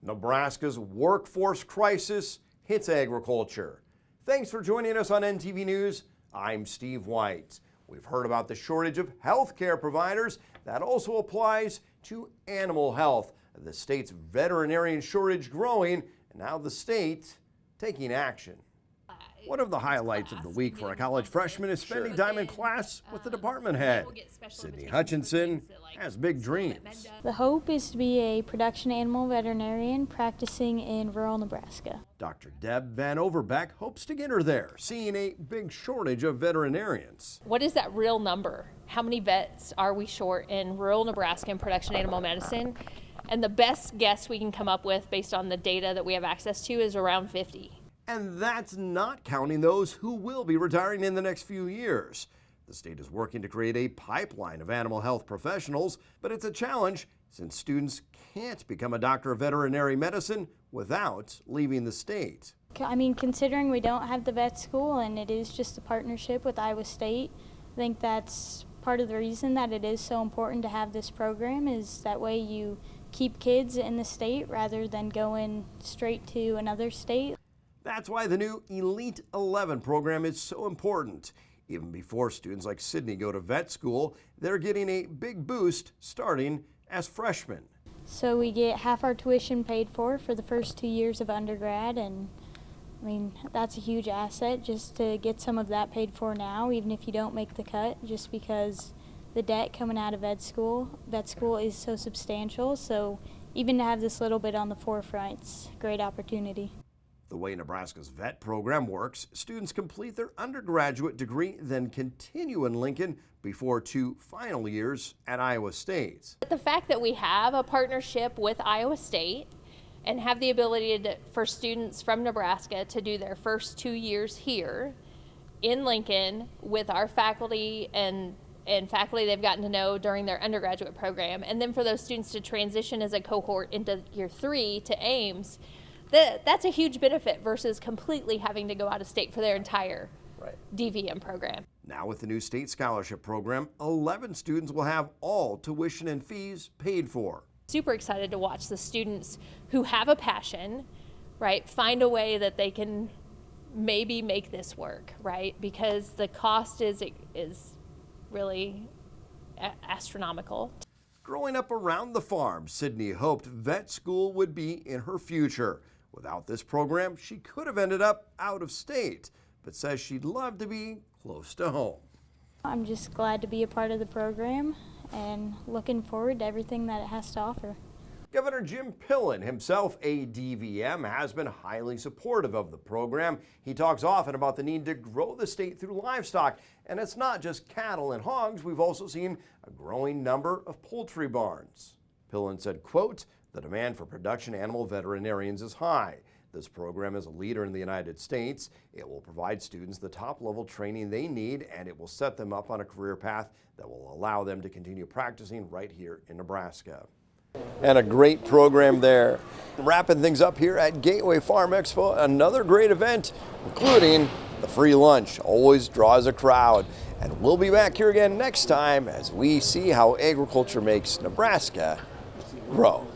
Nebraska's workforce crisis hits agriculture. Thanks for joining us on NTV News. I'm Steve White. We've heard about the shortage of healthcare providers. That also applies to animal health. The state's veterinarian shortage growing, and now the state taking action. One of the highlights of the week for a college freshman is spending time in class with the department head. Sydney Hutchinson has big dreams. The hope is to be a production animal veterinarian practicing in rural Nebraska. Dr. Deb Van Overbeck hopes to get her there, seeing a big shortage of veterinarians. What is that real number? How many vets are we short in rural Nebraska in production animal medicine? And the best guess we can come up with based on the data that we have access to is around 50. And that's not counting those who will be retiring in the next few years. The state is working to create a pipeline of animal health professionals, but it's a challenge since students can't become a doctor of veterinary medicine without leaving the state. I mean, considering we don't have the vet school and it is just a partnership with Iowa State, I think that's part of the reason that it is so important to have this program, is that way you keep kids in the state rather than going straight to another state. That's why the new Elite 11 program is so important. Even before students like Sydney go to vet school, they're getting a big boost starting as freshmen. So we get half our tuition paid for the first 2 years of undergrad, and I mean, that's a huge asset just to get some of that paid for now, even if you don't make the cut, just because the debt coming out of vet school is so substantial. So even to have this little bit on the forefront, it's a great opportunity. The way Nebraska's vet program works, students complete their undergraduate degree, then continue in Lincoln before 2 final years at Iowa State. The fact that we have a partnership with Iowa State and have the ability for students from Nebraska to do their first 2 years here in Lincoln with our faculty and faculty they've gotten to know during their undergraduate program, and then for those students to transition as a cohort into year 3 to Ames, that's a huge benefit versus completely having to go out of state for their entire DVM program. Now with the new state scholarship program, 11 students will have all tuition and fees paid for. Super excited to watch the students who have a passion, find a way that they can maybe make this work, because the cost is really astronomical. Growing up around the farm, Sydney hoped vet school would be in her future. Without this program, she could have ended up out of state, but says she'd love to be close to home. I'm just glad to be a part of the program and looking forward to everything that it has to offer. Governor Jim Pillen, himself a DVM, has been highly supportive of the program. He talks often about the need to grow the state through livestock, and it's not just cattle and hogs. We've also seen a growing number of poultry barns. Pillen said, quote, "The demand for production animal veterinarians is high. This program is a leader in the United States. It will provide students the top-level training they need, and it will set them up on a career path that will allow them to continue practicing right here in Nebraska." And a great program there. Wrapping things up here at Gateway Farm Expo, another great event, including the free lunch. Always draws a crowd. And we'll be back here again next time as we see how agriculture makes Nebraska grow.